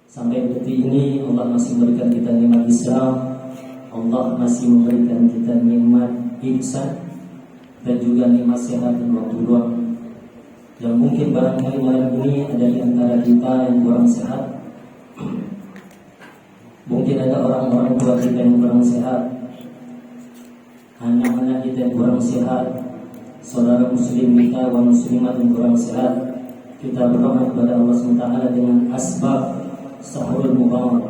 Sampai detik ini Allah masih memberikan kita nikmat Islam, Allah masih memberikan kita nikmat ihsan dan juga nikmat sehat dan waktu luang. Yang mungkin barangkali malam ini ada di antara kita yang kurang sehat. Mungkin ada orang-orang tua kita yang kurang sehat, anak-anak kita yang kurang sehat, saudara muslim kita, kaum muslimat yang kurang sehat. Kita berdoa kepada Allah SWT dengan asbab Sahrul Mubarak,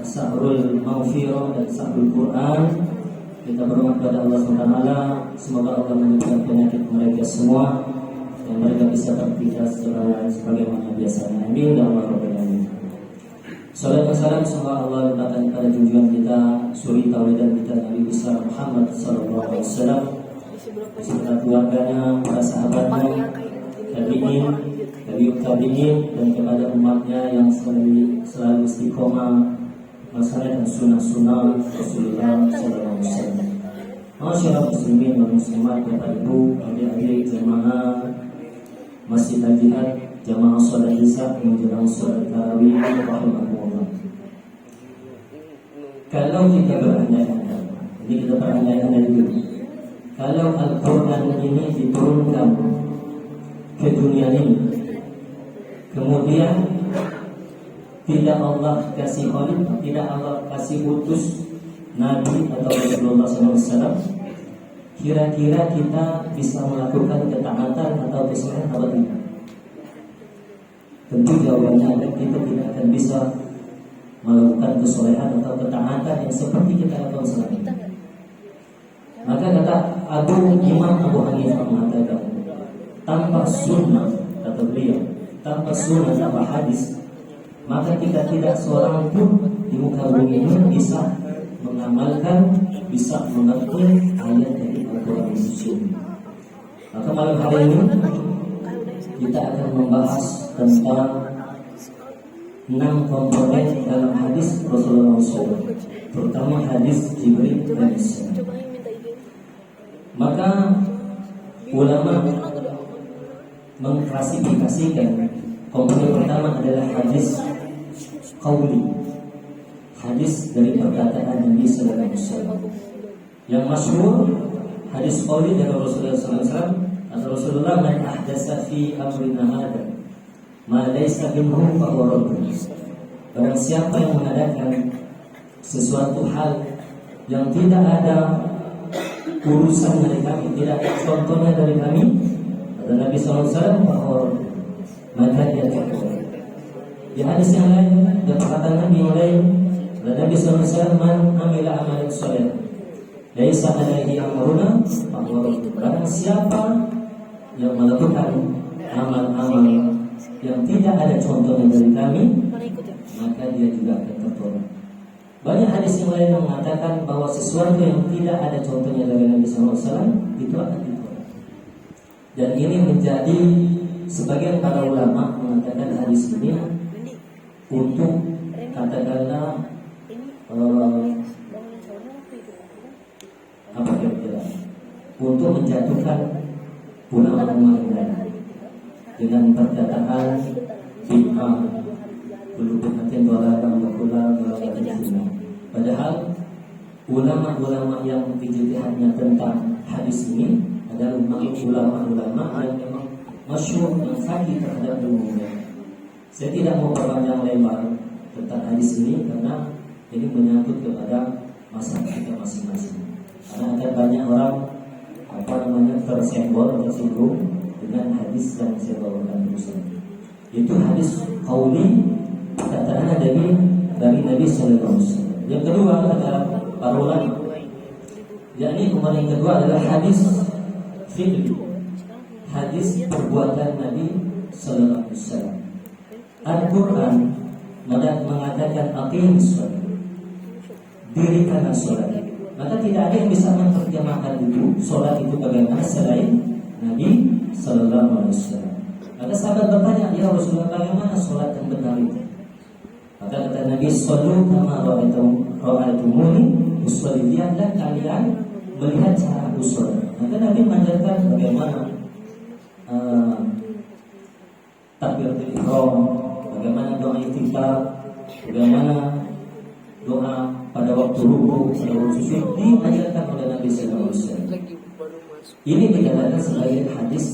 Sahrul Maghfirah dan Sahrul Quran. Kita berdoa kepada Allah SWT, semoga Allah menyembuhkan penyakit mereka semua dan mereka bisa beraktivitas sebagaimana biasanya. Amin ya Allah Rabbal Alamin. Salam dan salam semoga Allah limpahkan kepada junjungan kita, suri tauladan kita Nabi besar Muhammad sallallahu alaihi wasallam, beserta keluarganya, para sahabatnya, tabi'in dan kepada umatnya yang selalu istiqomah melaksanakan sunnah-sunnah Rasulullah sallallahu alaihi wasallam. Masyaallah muslimin dan muslimat, Bapak Ibu, adik-adik jemaah Masjid Al-Jihad, jamaah sholat isya menjelang sholat tarawih, rahimahullah. Kalau kita berandai-andai, ini kita berandai-andai dulu. Kalau Al-Quran ini diturunkan ke dunia ini, kemudian tidak Allah kasih khalif, tidak Allah kasih utus Nabi atau Rasulullah SAW, kira-kira kita bisa melakukan ketaatan atau kesolehan atau tidak? Tentu jawabannya adalah kita tidak akan bisa melakukan kesolehan atau ketaatan yang seperti kita lakukan selama ini. Maka kata Imam Abu Hanifah mengatakan, tanpa sunnah, kata beliau, tanpa sunnah, tanpa hadis, maka kita tidak seorang pun di muka bumi ini bisa mengamalkan, bisa mengerti ayat dari Al-Quran itu. Maka malam hari ini kita akan membahas tentang 6 komponen dalam hadis Rasulullah SAW, terutama hadis Jibril dan Isra. Maka ulama mengklasifikasikan komponen pertama adalah hadis qauli, hadis dari perkataan Nabi sallallahu alaihi wasallam. Yang masyhur hadis qauli dari Rasulullah sallallahu alaihi wasallam, atau Rasulullah, man ahdatsa fi amrina hada ma laysa minhu fa huwa radd. Barang siapa yang mengadakan sesuatu hal yang tidak ada urusan dari kami, tidak ada contohnya dari kami, kata Nabi sallallahu alaihi wasallam, maka dia kafir. Di hadis yang lain dan perkataan Nabi yang lain, Nabi sallallahu alaihi wasallam, man amila amalan saleh laisa alaihi amruna fa huwa radd. Barang siapa yang melakukan amal-amal yang tidak ada contohnya dari kami, maka dia juga akan tertolak. Banyak hadis yang lain mengatakan bahwa sesuatu yang tidak ada contohnya dari Nabi SAW itu akan ditolak. Dan ini menjadi, sebagian para ulama mengatakan hadis ini untuk katakanlah apa kira-kira, untuk menjatuhkan ulama-ulama yang lain dengan perkataan bid'ah, kullubihatin dhalalah wa kullu dhalalatin. Padahal ulama-ulama yang ijtihadnya tentang hadis ini adalah ulama-ulama yang memang masyhur dan fakih terhadap ilmunya. Saya tidak mau berpanjang lebar tentang hadis ini karena ini menyangkut kepada masalah kita masing-masing. Karena ada banyak orang tersinggung dengan hadis yang saya bawakan barusan. Itu hadis qauli, perkataan dari Nabi sallallahu alaihi wasallam. Yang kedua adalah para ulama. Yakni komponen yang kedua adalah hadis fi'li, hadis perbuatan Nabi sallallahu alaihi wasallam. Al-Quran mengatakan aqimus shalah, dirikanlah salat. Maka tidak ada yang bisa menerjemahkan itu salat itu bagaimana selain Nabi sallallahu alaihi wasallam. Maka sahabat bertanya, ya Rasulullah, bagaimana salat yang benar itu? Maka kata Nabi, sallu kama ra'aitumuni usolli, lihatlah kalian melihat cara aku salat. Maka Nabi mengajarkan bagaimana takbiratul ihram, bagaimana doa SAW diajarkan oleh Nabi Sallallahu Alaihi Wasallam. Ini dikatakan sebagai hadis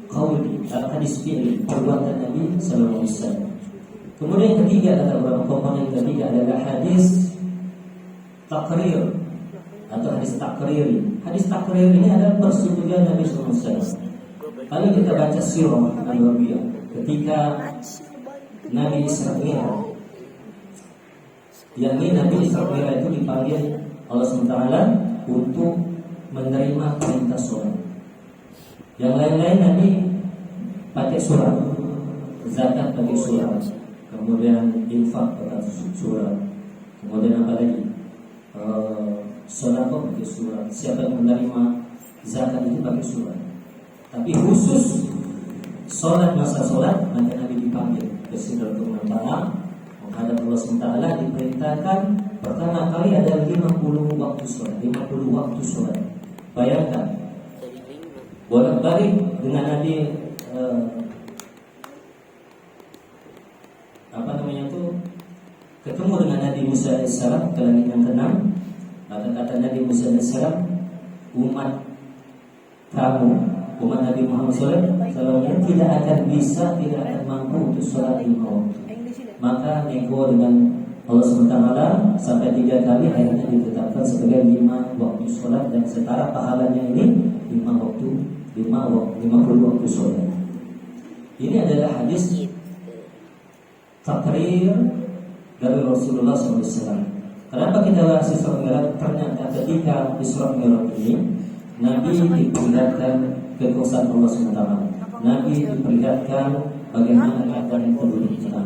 qauli, hadis fi'li, perbuatan Nabi Sallallahu Alaihi Wasallam. Kemudian yang ketiga adalah komponen ketiga adalah hadis takrir atau hadis takriri. Hadis takrir ini adalah persetujuan Nabi Sallallahu Alaihi Wasallam. Kalau kita baca sirah An-Nabawiyah ketika Nabi Isra Mi'raj, yakni Nabi Isra Mi'raj itu dipanggil Allah SWT untuk menerima perintah sholat. Yang lain-lain Nabi pakai surat, zakat pakai surat, kemudian infak pakai surat, kemudian apa lagi? Sholat pakai surat. Siapa yang menerima zakat itu pakai surat. Tapi khusus sholat, masa sholat, maka Nabi dipanggil ke Sidratul Muntaha menghadap Allah SWT. Diperintahkan pertama kali ada 50 waktu sholat, 50 waktu sholat. Bayangkan bolak-balik dengan Nabi ketemu dengan Nabi Musa AS ke langit yang ke-6. Maka kata Nabi Musa AS, umat kamu, umat Nabi Muhammad SAW tidak akan bisa, tidak akan mampu untuk sholat 5 waktu. Maka nego dengan Allah SWT sampai 3 kali, akhirnya ditetapkan sebagai 5 waktu sholat, dan setara pahalanya ini 50 waktu sholat. Ini adalah hadis takrir dari Rasulullah SAW. Kenapa kita bahas Isra Mi'raj? Ternyata ketika Isra Mi'raj ini Nabi diperlihatkan kekuasaan Allah SWT. Nabi diperlihatkan bagaimana keadaan penduduk Mekah,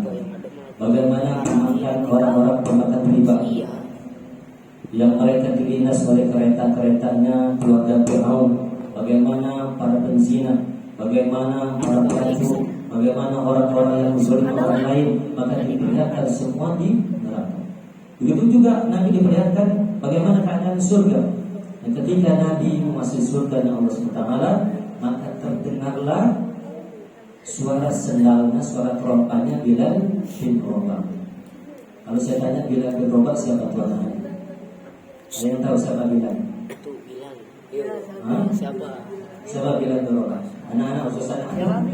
bagaimana kematian orang-orang pemakan riba yang mereka dilindas oleh kereta-keretanya keluarga Fir'aun, bagaimana para penzina, bagaimana para pelacur, bagaimana orang-orang yang menzalim orang lain, maka diperlihatkan semua di neraka. Begitu juga Nabi diperlihatkan bagaimana keadaan surga. Dan ketika Nabi memasuki surga Allah SWT, maka terdengarlah suara sendalnya, suara terompahnya Bilal bin Rabah. Kalau saya tanya Bilal bin Rabah siapa tuan? Ada yang tahu siapa Bilal? Itu Bilal. Siapa Bilal bin Rabah? Anak-anak khusus anak-anak.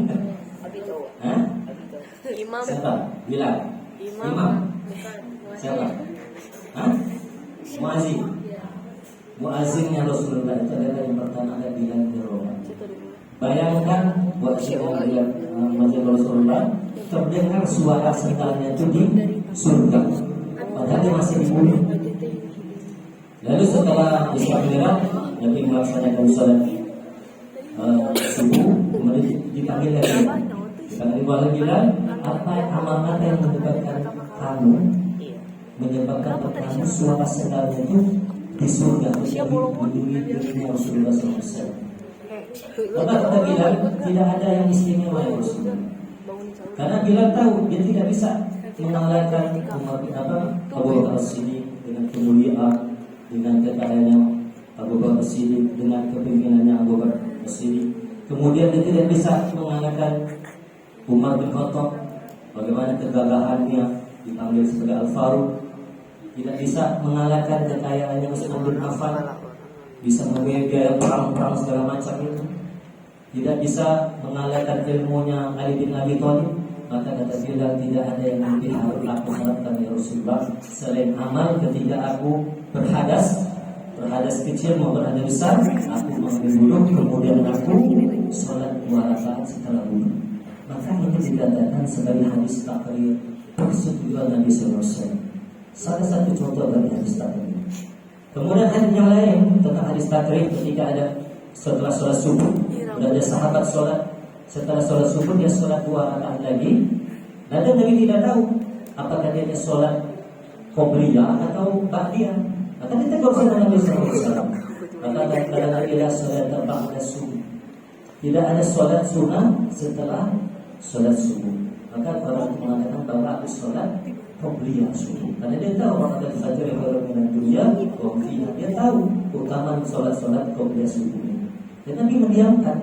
Imam. Siapa? Bilal. Imam. Siapa? Muazzin. Muazzinnya Rasulullah itu adalah yang pertama ada Bilal bin Rabah. Bayangkan buat siapa Bilal muazzin Rasulullah terdengar suara sendalnya itu di surga, padahal dia masih di bumi. Lalu setelah Isra Mi'raj, Nabi melaksanakan sholat subuh, kemudian dipanggil lagi. Dipanggil oleh Bilal, apa amal yang menyebabkan kamu suara sendalnya itu di surga, di dunia Rasulullah SAW. Kata Bilal, tidak ada yang istimewa ya Rasulullah. Karena Bilal tahu dia tidak bisa mengalahkan Abu Bakar As-Siddiq dengan kemuliaan, dengan kekayaannya Abu Bakar As-Siddiq, dengan kepimpinannya Abu Bakar As-Siddiq. Kemudian dia tidak bisa mengalahkan Umar bin Khattab, bagaimana kegagahannya dipanggil sebagai Al-Faruq. Tidak bisa mengalahkan kekayaannya Utsman bin Affan, bisa membiayai perang-perang segala macam itu. Tidak bisa mengalahkan ilmunya Ali bin Abi Thalib. Maka kata Bilal, tidak ada yang lebih harus aku harapkan ya Rasulullah selain amal ketika aku berhadas kecil mau berhadas besar, aku mengambil wudhu, kemudian aku sholat 2 rakaat setelah wudhu. Maka ini dikatakan sebagai hadis takrir persetujuan Nabi SAW. Salah satu contoh dari hadis takrir. Kemudian hadis yang lain tentang hadis takrir ketika ada setelah sholat subuh, ada sahabat sholat setelah sholat subuh dia sholat 2 rakaat lagi. Dan Nabi tidak tahu apakah dia sholat qobliyah atau ba'diyah. Maka ditegur oleh Nabi SAW. Maka kata Nabi la sholat ba'da subuh. Tidak ada sholat sunnah setelah sholat subuh. Maka orang mengatakan bahwa aku sholat qobliyah subuh. Karena dia tahu waktu fajar yang dengan dunia qobliyah. Dia tahu keutamaan sholat qobliyah subuh ini. Dan Nabi mendiamkan.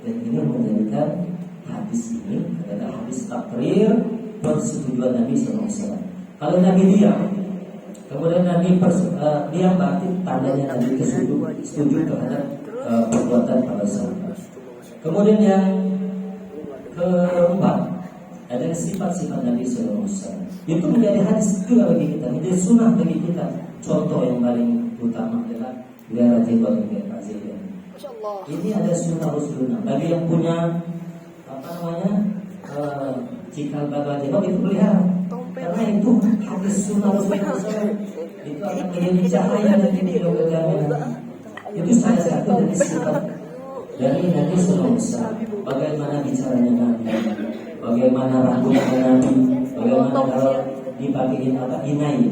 Dan ini menjadikan hadis ini adalah hadis takrir persetujuan Nabi SAW. Kalau Nabi diam, Kemudian Nabi dia berarti tandanya Nabi setuju terhadap perbuatan para sahabat. Kemudian yang keempat adalah sifat-sifat Nabi SAW. Itu menjadi hadis juga bagi kita, menjadi sunnah bagi kita. Contoh yang paling utama adalah pelihara jenggot dan razia. Ini ada sunnah Rasulullah. Bagi yang punya cikal bakal jenggot itu pelihara. Karena itu hadis sunnah Rasulullah SAW. Itu akan menjadi cahaya dari kehidupan. Itu salah satu dari sifat dari Nabi SAW. Bagaimana bicaranya Nabi, bagaimana rambutnya Nabi, bagaimana kalau dipakein inai.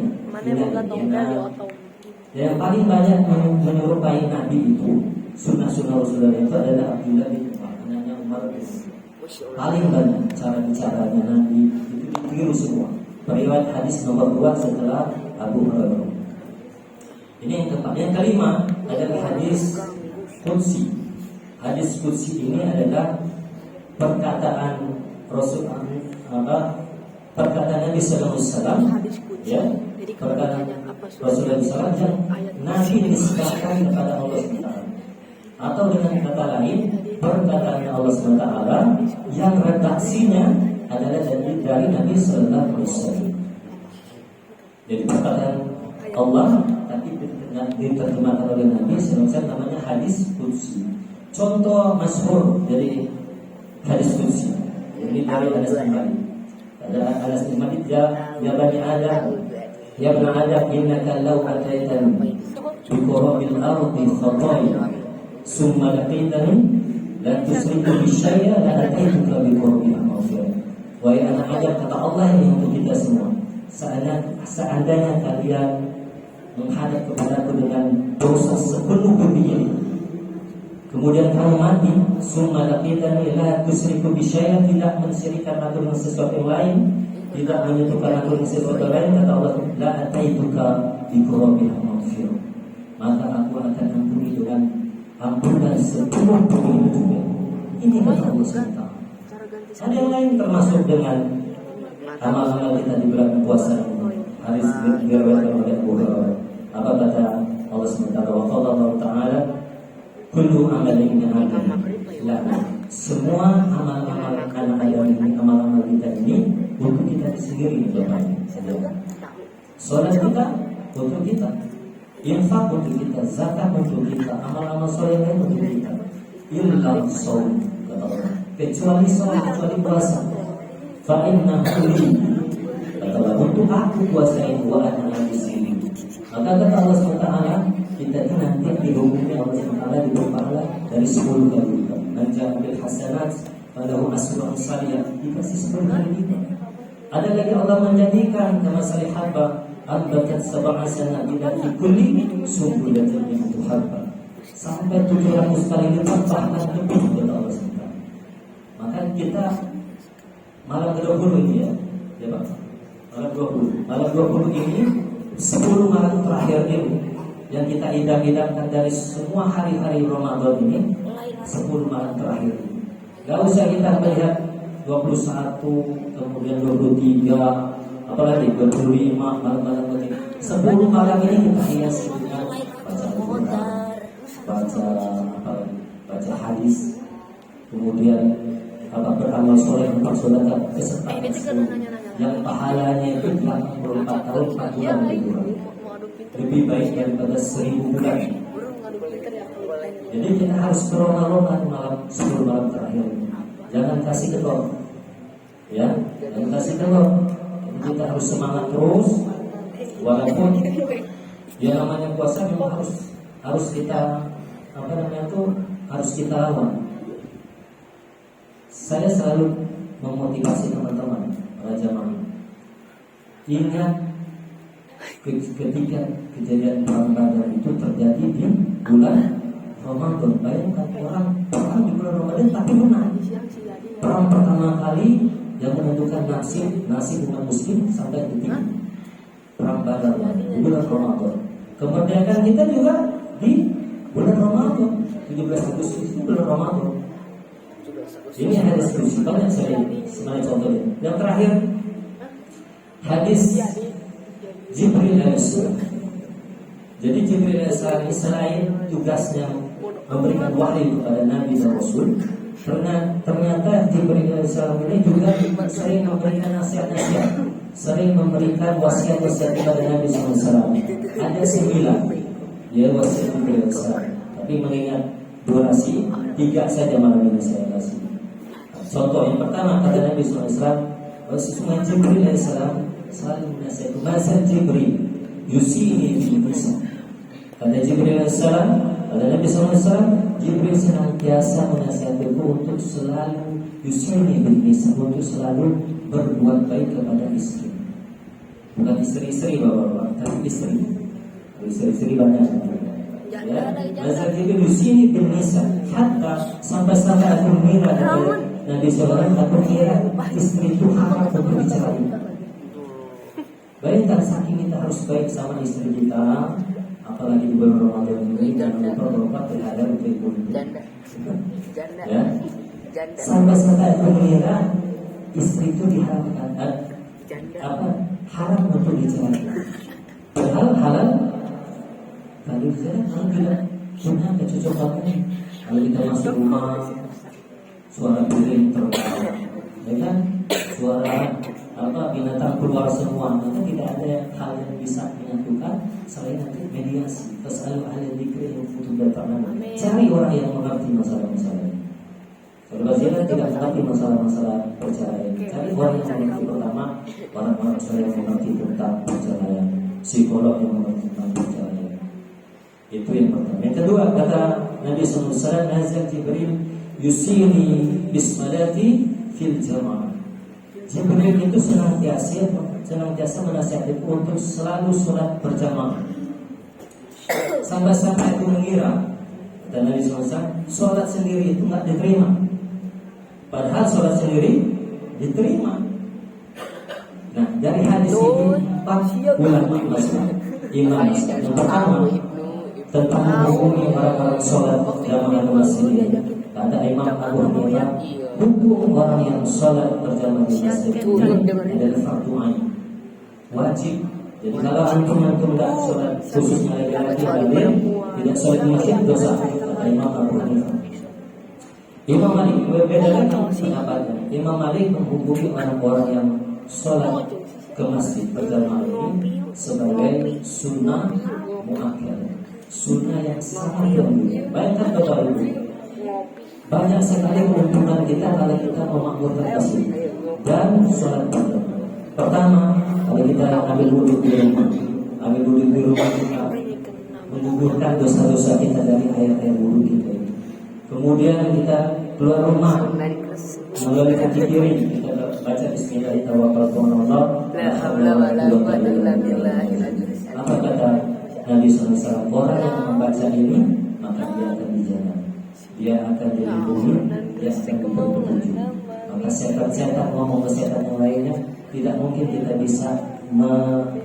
Yang paling banyak menyerupai Nabi itu sunnah-sunnah Rasulullah itu adalah Abdullah bin Umar, anaknya Umar bin Khattab. Paling banyak cara bicaranya Nabi itu ditiru semua. Periwayat hadis nomor 2 setelah Abu Hurairah. Ini yang keempat. Yang kelima adalah hadis qudsi. Hadis qudsi ini adalah perkataan perkataan Nabi sallallahu alaihi wasallam, ya. Perkataan Rasulullah SAW yang Nabi nisbahkan kepada Allah SWT. Atau dengan kata lain, perkataan Allah SWT yang redaksinya adalah dari Nabi sallallahu alaihi wasallam. Jadi perkataan Allah tapi diterjemahkan oleh Nabi sallallahu alaihi wasallam, namanya hadis qudsi. Contoh masyhur dari hadis qudsi ini dari Anas bin Malik. Ada Anas bin Malik, ya bani Adam, ya bani Adam, innaka law ataitani bi qurabil ardi khataya summa laqitani la tusriku bi syai'a la ataituka bi qurabil maghfirah. Wahai anak Adam, kata Allah ini untuk kita semua, seandainya kalian menghadap kepadaku dengan dosa sepenuh bumi ini, kemudian kamu mati, summa laqitani la tusriku bi syai'in, tidak mensyirikkan aku dengan sesuatu yang lain, tidak menyekutukan aku dengan sesuatu yang lain, kata Allah, la ataituka bi qurabil maghfirah, maka aku akan ampuni dengan ampunan sepenuh bumi itu juga. Ini kata Allah SWT. Ada yang lain termasuk dengan amal-amal kita di bulan puasa hadis diriwayatkan oleh Abu Hurairah. Apa kata Allah SWT? Wa qala Allah Ta'ala kullu amalin min Adam. Semua amal-amal anak Adam ini, amal-amal kita ini untuk kita sendiri, salat kita untuk kita, infak untuk kita, zakat untuk kita, amal-amal soleh untuk kita. Illa shaum, kata Allah, kecuali salat, kecuali puasa. Fa innahu li, kata Allah, untuk aku puasa itu wa ana al-muslim. Maka kata Allah SWT, kita itu nanti dihukumi Allah SWT diberi pahala dari 10 kali lipat. Menjadi bil hasanat falahu asru amsaliyah, dikasih 10 kali lipat. Ada lagi Allah menjadikan kama salih habba ambatat sab'a sanabila fi kulli sumbulatin mi'atu habba, sampai 700 kali lipat bahkan lebih, kata Allah SWT. Maka kita malam 20 ini ya Pak, malam 20 ini 10 malam terakhir ini yang kita idam-idamkan dari semua hari-hari Ramadan ini, 10 malam terakhir ini. Gak usah kita melihat 21, kemudian 23, apalagi 25 malam-malam ini. 10 malam ini kita hiasi dengan baca Al-Quran, baca hadis, kemudian beramal soleh, bersolat kesertaan yang pahalanya itu 84 tahun 4 bulan lebih baik daripada 1000 bulan. Jadi kita harus berona-rona malam 10 malam terakhir. Jangan kasih kendor, ya, jangan kasih kendor. Kita harus semangat terus, walaupun yang namanya puasa memang harus kita harus kita lawan. Saya selalu memotivasi teman-teman para jamaah, ingat ketika kejadian perang Badar itu terjadi di bulan Ramadan. Bayangkan orang perang di bulan Ramadan tapi menang. Perang pertama kali yang menentukan nasib umat muslim sampai detik perang Badar di bulan Ramadan. Kemerdekaan kita juga di bulan Ramadan, 17 Agustus itu bulan Ramadan. Ini hadis kursi, banyak sekali sebenarnya contohnya. Yang terakhir hadis Jibril alaihissalam. Jadi Jibril alaihissalam ini selain tugasnya memberikan wahyu kepada Nabi dan Rasul, ternyata Jibril alaihissalam ini juga sering memberikan nasihat-nasihat, sering memberikan wasiat-wasiat kepada Nabi SAW. Ada 9 ya wasiat Jibril alaihissalam. Tapi mengingat durasi, 3 saja malam ini saya kasih. Contoh yang pertama kata Nabi SAW, sesungguhnya Jibril alaihissalam selalu menasihatkan. Masa Jibril yusini fil nisa. Kata Jibril alaihissalam, kata Nabi SAW, Jibril senantiasa menasihatku untuk selalu yusini fil nisa, untuk selalu berbuat baik kepada istri. Bukan istri-istri bapak-bapak, tapi istri. Istri-istri banyak. Ya, masa Jibril yusini fil nisa, hatta sampai-sampai aku mengira dari Nabi SAW, aku kira istri itu haram untuk dicerai. Bayangkan saking kita harus baik sama istri kita, apalagi di bulan Ramadan ini, dan lupa berobat terhadap ibu. Ya, sampai-sampai aku mengira istri itu diharamkan, haram untuk dicerai. Padahal halal. Kalau saya bilang, punya kecocokannya. Kalau kita masuk rumah, suara piring tertawa, ya kan? Suara binatang keluar semua, maka tidak ada hal yang bisa menyatukan selain nanti mediasi. Fas'alu ahla dzikri in kuntum la ta'lamun. Cari orang yang mengerti masalah-masalah ini. Kalau Bazira tidak mengerti masalah-masalah perceraian, cari orang yang mengerti. Pertama, orang-orang yang mengerti tentang perceraian, psikolog yang mengerti tentang perceraian. Itu yang pertama. Yang kedua, kata Nabi SAW, nazal Jibril yusini bismalati fil jamaah. Jibril itu senantiasa menasihatku untuk selalu sholat berjamaah. Sampai-sampai aku mengira, kata Nabi SAW, sholat sendiri itu nggak diterima. Padahal sholat sendiri diterima. Nah, dari hadis ini 4 ulama masalah. Imam yang pertama tentang menghukumi orang-orang sholat dalam masjid ini. Kata Imam Abu Hanifah, hukum orang yang sholat berjamaah di masjid ini adalah fardu ain, wajib. Jadi kalau antum tidak sholat, khususnya laki-laki balik tidak sholat di masjid, dosa. Kata Imam Abu Hanifah. Imam Malik berbeda lagi pendapatnya. Imam Malik menghukumi orang-orang yang sholat ke masjid berjamaah ini sebagai sunnah muakkadah, sunnah yang sangat mulia. Bayangkan Bapak Ibu, banyak sekali keuntungan kita kalau kita memakmurkan masjid dan sholat berjamaah. Pertama, kalau kita ambil wudhu di rumah, kita menggugurkan dosa-dosa kita dari air wudhu kita. Kemudian kita keluar rumah melalui kaki kiri, kita baca Bismillahirrahmanirrahim. Apa kata Nabi SAW? Orang yang membaca ini maka dia akan dijannah, dia akan dilindungi, dia akan berpetunjuk. Maka setan-setan ngomong ke setan yang lainnya, tidak mungkin kita bisa mengadu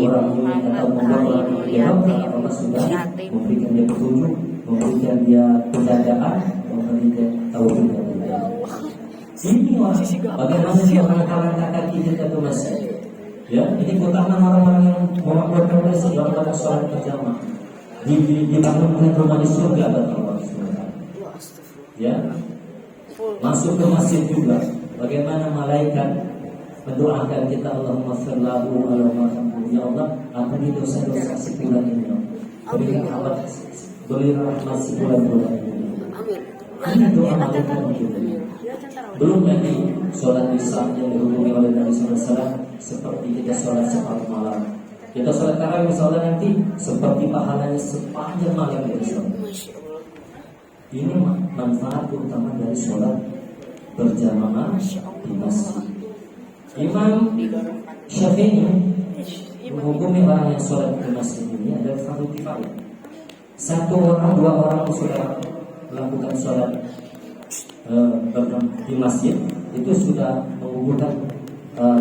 orang ini atau membuat orang ini karena Allah sudah memberikan dia petunjuk, memberikan dia penjagaan, memberikan dia tauhid. Ini orang bagaimana dia mengangkat kaki kita ke masjid. Ya, ini keutamaan orang-orang yang memakmurkan masjid dalam sholat berjamaah. Dibangunkan rumah di surga bagi Allah SWT. Ya, masuk ke masjid juga. Bagaimana malaikat mendoakan kita, Allahumma firlahu Allahumma ya Allah, ampuni dosa-dosa si fulan ini. Berikan rahmat, berikan rahmat si fulan ini. Ini doa malaikat kita. Belum lagi sholat isya yang dihubungi oleh Nabi SAW, seperti kita sholat separuh malam. Kita sholat tarawih misalnya nanti seperti pahalanya sepanjang malam kita sholat. Ini manfaat utama dari sholat berjamaah di masjid. Imam Syafi'i menghukumi orang yang sholat di masjid ini adalah fardu kifayah. 1 orang, 2 orang sudah melakukan sholat di masjid, itu sudah menggugurkan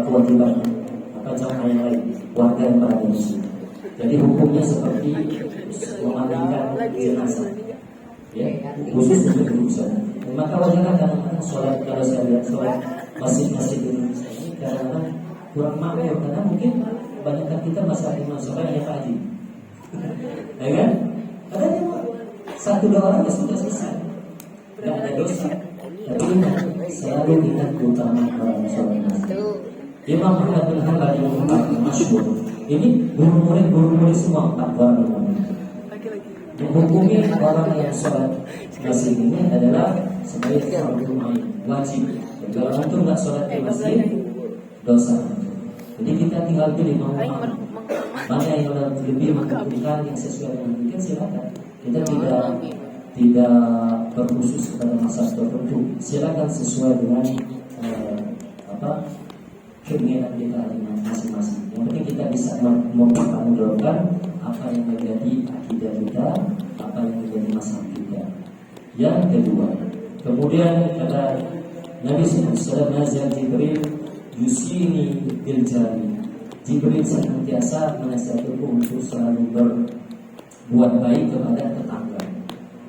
kewajiban atau jamaah yang lain, warga yang berada di masjid. Jadi hukumnya seperti memandikan jenazah, ya, khusus untuk urusan. Maka wajar kadang-kadang sholat, kalau saya lihat sholat masjid-masjid di Indonesia ini kadang-kadang kurang makmur karena mungkin kebanyakan kita masa imam sholat hanya Pak Haji, ya kan? Karena cuma 1-2 orang ya sudah selesai, tidak ada dosa. Tapi ingat, selalu ingat keutamaan sholat Nabi. Imam Ahmad bin Hanbal yang masyhur, ini guru murid semua 4 orang menghukumi orang yang sholat masjid ini adalah sebagai fardu ain, wajib. Kalau antum nggak sholat di masjid, dosa. Jadi kita tinggal pilih mau mana yang lebih menguntungkan, yang sesuai dengan kita, silakan. Kita tidak berkhusus pada masa tertentu. Silakan sesuai dengan keinginan kita masing-masing. Yang penting kita bisa mempertanggungjawabkan apa yang menjadi akidah kita, apa yang menjadi masalah kita. Yang kedua, kemudian kata Nabi SAW, nazar Jibril yusini bil jari. Jibril senantiasa menasihatiku untuk selalu berbuat baik kepada tetangga.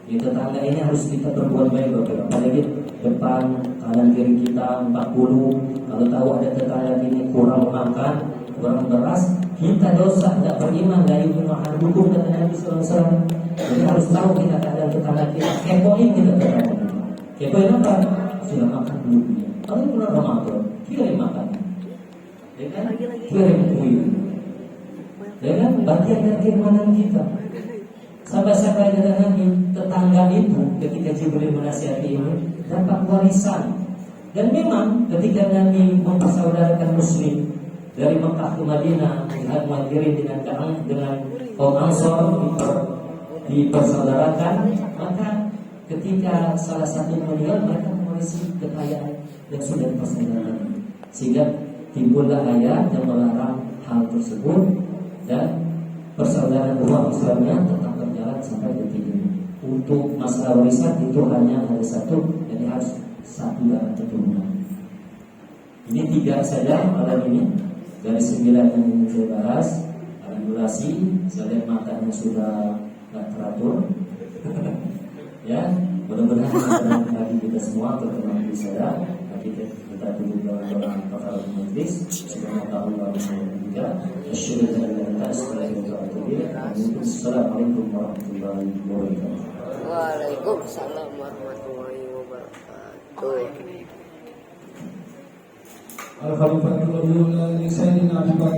Di tetangga ini harus kita berbuat baik, apalagi depan kanan kiri kita 40. Kalau tahu ada tetangga ini kurang makan, kurang beras, kita dosa, tidak beriman, dari iman hukum kata Nabi SAW. Jadi harus tahu kita keadaan tetangga kita, kepoin kita tetangga. Kepoin apa? Sudah makan belum dia? Kalau bulan Ramadan, kirim makan. Ya kan? Kirim kue. Ya kan? Bagian dari keimanan kita. Sampai-sampai kata Nabi, tetangga itu ketika Jibril menasihati ini dapat warisan. Dan memang ketika Nabi mempersaudarakan Muslim dari Mekah ke Madinah, dengan Muhajirin dengan kaum Ansor dipersaudarakan, maka ketika salah satu meninggal, mereka mewarisi kekayaan yang sudah dipersaudarakan. Sehingga timbullah ayat yang melarang hal tersebut, dan persaudaraan umat Islamnya tetap berjalan sampai detik ini. Untuk masalah warisan itu hanya ada satu, jadi harus satu darah keturunan. Ini 3 saja malam ini dari 9 yang ingin saya bahas. Alhamdulillah, saya lihat matanya sudah tidak teratur. Ya, mudah-mudahan bagi kita semua berkenan di saya. Kita tunggu dalam doa kafaratul majlis. Subhanallah walhamdulillah. Assalamualaikum warahmatullahi wabarakatuh. Waalaikumsalam warahmatullahi wabarakatuh. Al-Khalifatul Sayyidina Abu Bakar